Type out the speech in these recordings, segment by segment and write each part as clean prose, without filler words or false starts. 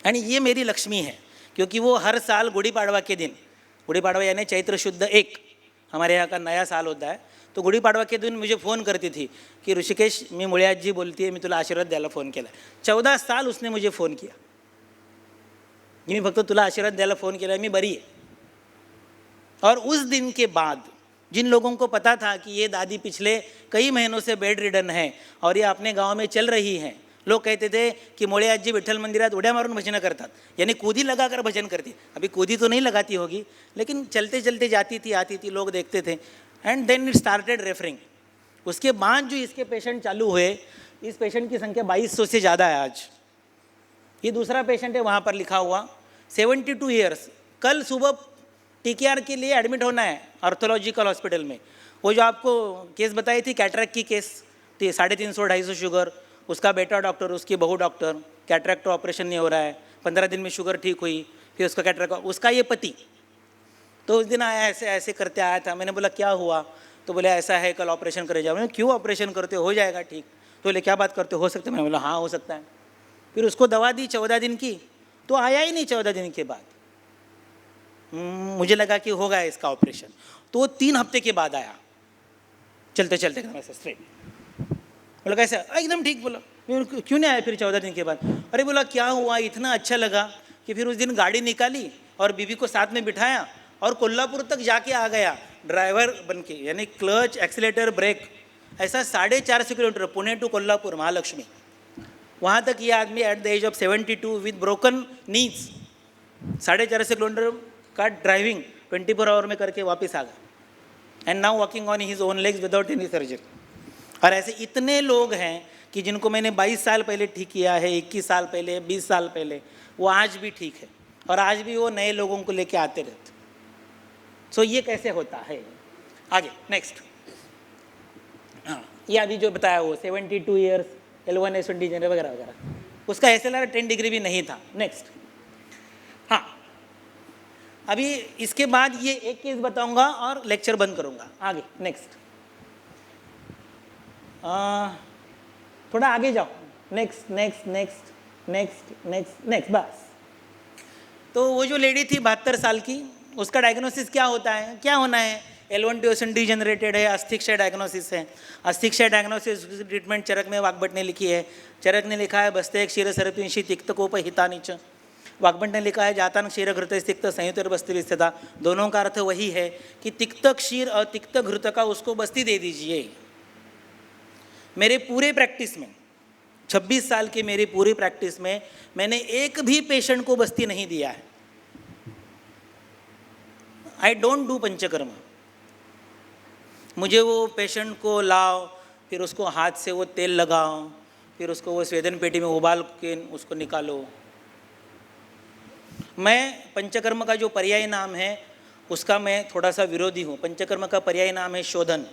And ये मेरी लक्ष्मी है, क्योंकि वो हर साल गुड़ी पाड़वा के दिन, गुड़ी पाड़वा यानी चैत्र शुद्ध 1 हमारे यहाँ का नया साल होता है, तो गुड़ी पाड़वा के दिन मुझे फ़ोन करती थी कि ऋषिकेश, मी मुळे आजी बोलती है, मी तुला आशीर्वाद द्यायला फ़ोन केला. 14 साल उसने मुझे फ़ोन किया, मी फक्त तुला आशीर्वाद द्यायला फ़ोन केला, मी बरी आहे. और उस दिन के बाद जिन लोगों को पता था कि ये दादी पिछले कई महीनों से बेड रिडन है और ये अपने गांव में चल रही हैं, लोग कहते थे कि मोळे आजी विठ्ठल मंदिरात उड्या मारून भजन करतात, यानी कूदी लगाकर भजन करती. अभी कूदी तो नहीं लगाती होगी, लेकिन चलते चलते जाती थी, आती थी, लोग देखते थे. And then it started referring. उसके बाद जो इसके पेशेंट चालू हुए, इस पेशेंट की संख्या 2200 से ज़्यादा है आज. ये दूसरा पेशेंट है, वहाँ पर लिखा हुआ 72 ईयर्स. कल सुबह TKR के लिए एडमिट होना है ऑर्थोलॉजिकल हॉस्पिटल में. वो जो आपको केस बताई थी कैटरैक्ट की केस थी, 350-250 शुगर, उसका बेटा डॉक्टर, उसकी बहू डॉक्टर, कैटरैक्ट ऑपरेशन नहीं हो रहा है, 15 दिन में शुगर ठीक हुई, फिर उसका कैटरैक्ट, उसका ये पति. तो उस दिन आया, ऐसे ऐसे करते आया था. मैंने बोला क्या हुआ, तो बोले ऐसा है, कल ऑपरेशन करे जाओ. मैंने क्यों ऑपरेशन करते, हो जाएगा ठीक. तो बोले क्या बात करते, हो सकता है. मैंने बोला हाँ हो सकता है. फिर उसको दवा दी 14 दिन की, तो आया ही नहीं 14 दिन के बाद. मुझे लगा कि होगा इसका ऑपरेशन, तो वो 3 हफ्ते के बाद आया, चलते चलते एकदम ऐसे स्ट्रेट. बोला कैसे, एकदम ठीक. बोला क्यों नहीं आया फिर 14 दिन के बाद. अरे बोला क्या हुआ, इतना अच्छा लगा कि फिर उस दिन गाड़ी निकाली और बीबी को साथ में बिठाया और कोल्हापुर तक जाके आ गया ड्राइवर बन के, यानी क्लच, एक्सीलेटर, ब्रेक, ऐसा 450 किलोमीटर, पुणे टू कोल्हापुर महालक्ष्मी. वहाँ तक ये आदमी at the age of 72 with broken knees 450 kilometre का ड्राइविंग 24 आवर में करके वापस आ गया. And now walking on his own legs without any surgery. और ऐसे इतने लोग हैं कि जिनको मैंने 22 साल पहले ठीक किया है, 21 साल पहले, 20 साल पहले, वो आज भी ठीक है और आज भी वो नए लोगों को लेके आते रहते. सो ये कैसे होता है. आगे नेक्स्ट. हाँ, ये अभी जो बताया वो 72 ईयर्स, L1 S1 डिजेनरेट वगैरह वगैरह, उसका SLR 10 डिग्री भी नहीं था. नेक्स्ट. हाँ, अभी इसके बाद ये एक केस बताऊंगा और लेक्चर बंद करूंगा. आगे नेक्स्ट. थोड़ा आगे जाओ. Next next next next next next. बस. तो वो जो लेडी थी 72 साल की, उसका डायग्नोसिस क्या होता है, क्या होना है, L1 to S1 डिजेनरेटेड है, अस्थिक्षय डायग्नोसिस है. अस्थिक्षय डायग्नोसिस ट्रीटमेंट चरक में वाग्भट ने लिखी है. चरक ने लिखा है बस्ते क्षीर सरत्विंशी तिक्तकोप हितानिच. वाग्भट ने लिखा है जातान क्षीर घृत तिक्त संयुतर बस्ती विस्थिता. दोनों का अर्थ वही है कि तिक्त क्षीर और तिक्त घृत का उसको बस्ती दे दीजिए. मेरे पूरे प्रैक्टिस में 26 साल की मेरी पूरी प्रैक्टिस में मैंने एक भी पेशेंट को बस्ती नहीं दिया है. I don't do panchakarma. मुझे वो पेशेंट को लाओ, फिर उसको हाथ से वो तेल लगाओ, फिर उसको वो स्वेदन पेटी में उबाल के उसको निकालो. मैं पंचकर्म का जो पर्यायी नाम है उसका मैं थोड़ा सा विरोधी हूँ. पंचकर्म का पर्यायी नाम है शोधन,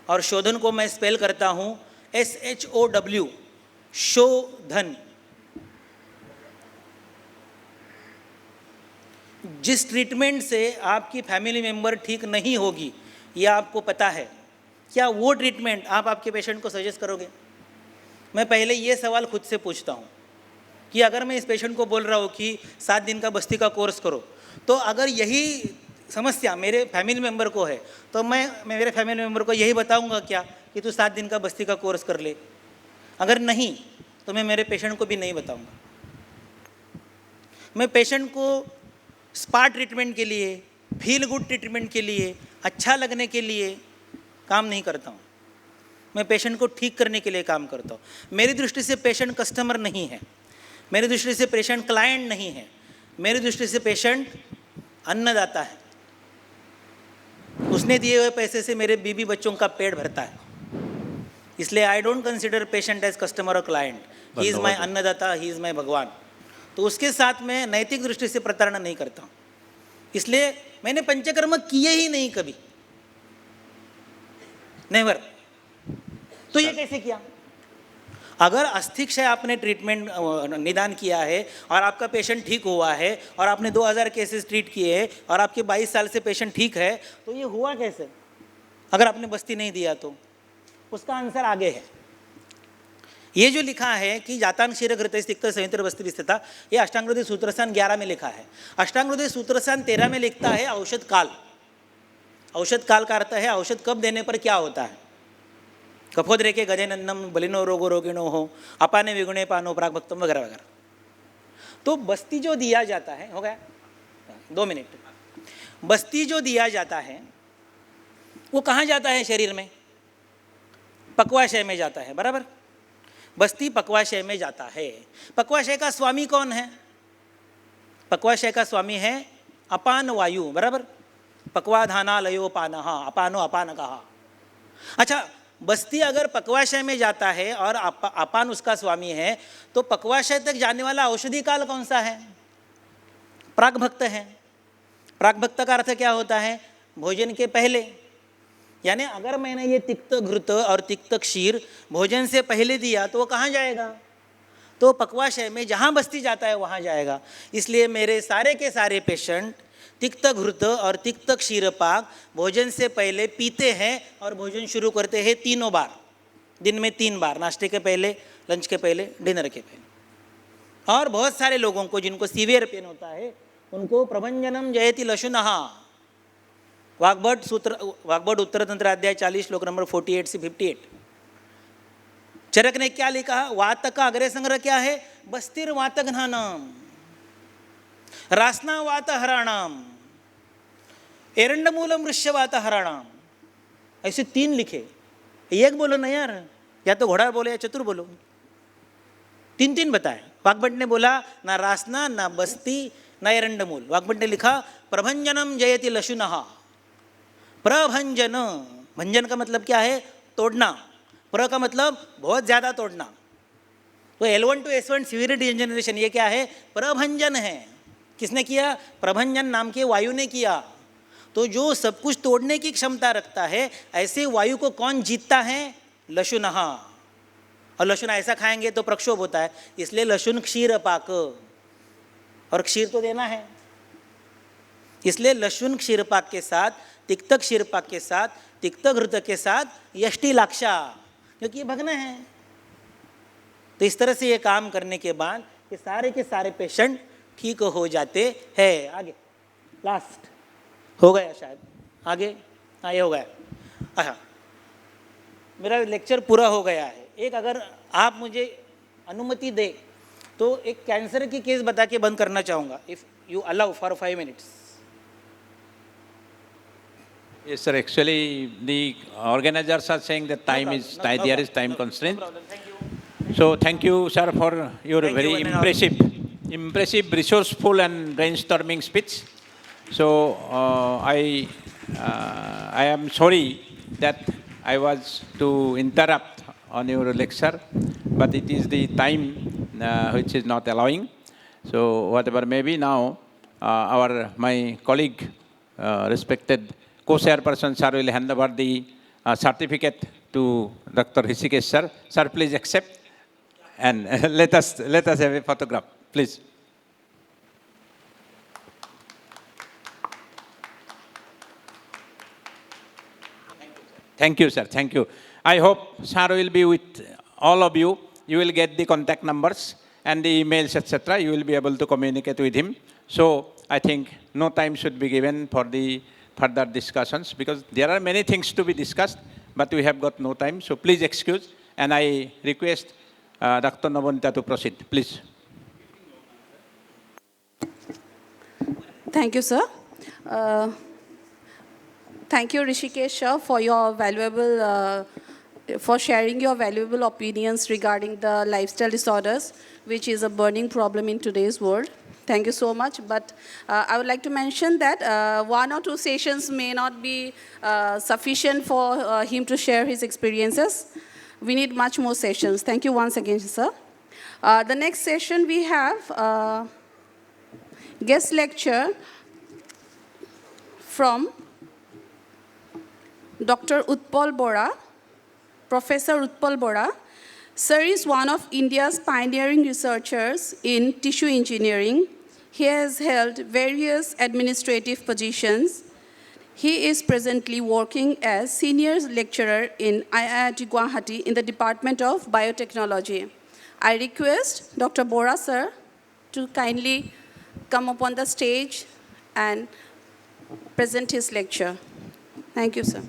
और शोधन को मैं स्पेल करता हूँ SHOW, शोधन. जिस ट्रीटमेंट से आपकी फैमिली मेम्बर ठीक नहीं होगी, यह आपको पता है, क्या वो ट्रीटमेंट आप आपके पेशेंट को सजेस्ट करोगे? मैं पहले ये सवाल खुद से पूछता हूँ कि अगर मैं इस पेशेंट को बोल रहा हूँ कि 7 दिन का बस्ती का कोर्स करो, तो अगर यही समस्या मेरे फैमिली मेम्बर को है, तो मैं मेरे फैमिली मेम्बर को यही बताऊँगा क्या कि तू 7 दिन का बस्ती का कोर्स कर ले? अगर नहीं, तो मैं मेरे पेशेंट को भी नहीं बताऊँगा. मैं पेशेंट को स्पा ट्रीटमेंट के लिए, फील गुड ट्रीटमेंट के लिए, अच्छा लगने के लिए काम नहीं करता हूँ. मैं पेशेंट को ठीक करने के लिए काम करता हूँ. मेरी दृष्टि से पेशेंट कस्टमर नहीं है, मेरी दृष्टि से पेशेंट क्लाइंट नहीं है, मेरी दृष्टि से पेशेंट अन्नदाता है. उसने दिए हुए पैसे से मेरे बीबी बच्चों का पेट भरता है. इसलिए I don't consider patient as customer और क्लाइंट. ही इज़ माई अन्नदाता, ही इज़ माई भगवान. तो उसके साथ मैं नैतिक दृष्टि से प्रताड़ना नहीं करता हूँ. इसलिए मैंने पंचकर्म किए ही नहीं कभी, नेवर. तो ये कैसे किया? अगर अस्थिक्षय आपने ट्रीटमेंट निदान किया है और आपका पेशेंट ठीक हुआ है और आपने 2000 केसेस ट्रीट किए हैं और आपके 22 साल से पेशेंट ठीक है, तो ये हुआ कैसे? अगर आपने बस्ती नहीं दिया तो उसका आंसर आगे है. ये जो लिखा है कि जातान क्षीर घृत तिक्त संयंत्र बस्ती स्थिता, ये अष्टांगहृदय सूत्रस्थान 11 में लिखा है। अष्टांगहृदय सूत्रस्थान 13 में लिखता है औषध काल। औषध काल का अर्थ है औषध कब देने पर क्या होता है। कफोद्रेके गजेनन्नम बलिनो रोगो रोगिणो हो, अपाने विगुणे पानो प्राग भक्तम वगैरह वगैरह। तो बस्ती जो दिया जाता है, हो गया 2 मिनट, बस्ती जो दिया जाता है वो कहाँ जाता है शरीर में? पक्वाशय में जाता है, बराबर। बस्ती पक्वाशय में जाता है। पक्वाशय का स्वामी कौन है? पक्वाशय का स्वामी है अपान वायु, बराबर। पक्वाधानालयो पानः, अपानो अपान कहा। अच्छा, बस्ती अगर पक्वाशय में जाता है और अपान उसका स्वामी है, तो पक्वाशय तक जाने वाला औषधि काल कौन सा है? प्रागभक्त है। प्रागभक्त का अर्थ क्या होता है? भोजन के पहले। यानी अगर मैंने ये तिक्त घृत और तिक्त क्षीर भोजन से पहले दिया तो वो कहाँ जाएगा? तो पक्वाशय में, जहाँ बस्ती जाता है वहाँ जाएगा। इसलिए मेरे सारे के सारे पेशेंट तिक्त घृत और तिक्त क्षीर पाक भोजन से पहले पीते हैं और भोजन शुरू करते हैं 3 बार, दिन में 3 बार, नाश्ते के पहले, लंच के पहले, डिनर के पहले। और बहुत सारे लोगों को जिनको सीवियर पेन होता है उनको प्रभंजनम जयति लशुनः, वाग्भट सूत्र, वाग्भट उत्तरतंत्र अध्याय 40 श्लोक नंबर 48 से 58। चरक ने क्या लिखा? वातक का अग्रय संग्रह क्या है? बस्तिर वातघ्नानम, रासना वात हराणाम, एरंडमूलम वृक्षवात हराणाम। ऐसे 3 लिखे। एक बोलो ना यार, या तो घोड़ा बोले या चतुर बोलो। 3 बताए। वाग्भट ने बोला ना रासना, ना बस्ती, ना एरंडमूल। वाग्भट ने लिखा प्रभंजनम जयति लशुनः। प्रभंजन, भंजन का मतलब क्या है? तोड़ना। प्र का मतलब बहुत ज़्यादा तोड़ना। तो L1 to S1 severity generation, ये क्या है? प्रभंजन है। किसने किया? प्रभंजन नाम के वायु ने किया। तो जो सब कुछ तोड़ने की क्षमता रखता है, ऐसे वायु को कौन जीतता है? लशुनः। और लशुन ऐसा खाएंगे तो प्रक्षोभ होता है, इसलिए लशुन क्षीर पाक, और क्षीर तो देना है। इसलिए लशुन क्षीर पाक के साथ, तिक्त क्षीर पाक के साथ, तिक्त घृत के साथ यष्टि लाक्षा, क्योंकि ये भग्न है। तो इस तरह से ये काम करने के बाद ये सारे के सारे पेशेंट ठीक हो जाते हैं। आगे लास्ट हो गया शायद, आगे हाँ ये हो गया। अच्छा, मेरा लेक्चर पूरा हो गया है। एक अगर आप मुझे अनुमति दे तो एक कैंसर की केस बता के बंद करना चाहूँगा, if you allow for 5 minutes. Yes, sir. Actually, the organizers are saying that time is there is time constraint. So thank you, sir, for your very impressive, resourceful and brainstorming speech. So I am sorry that I was to interrupt on your lecture, but it is the time which is not allowing. So whatever may be now, my colleague, respected co-chairperson sir will hand over the certificate to Dr. Hrishikesh sir. Sir, please accept and let us have a photograph, please. Thank you, sir. Thank you. I hope sir will be with all of you. You will get the contact numbers and the emails, etc. You will be able to communicate with him. So I think no time should be given for the further discussions because there are many things to be discussed, but we have got no time. So please excuse, and I request Dr. Navonita to proceed, please. Thank you, sir. Thank you, Hrishikesh sir, for your valuable, for sharing your valuable opinions regarding the lifestyle disorders, which is a burning problem in today's world. Thank you so much. But I would like to mention that 1 or 2 sessions may not be sufficient for him to share his experiences. We need much more sessions. Thank you once again, sir. The next session we have guest lecture from Dr. Utpal Bora, Professor Utpal Bora. Sir is one of India's pioneering researchers in tissue engineering. He has held various administrative positions. He is presently working as senior lecturer in IIT Guwahati in the Department of Biotechnology. I request Dr. Bora sir to kindly come upon the stage and present his lecture. Thank you, sir.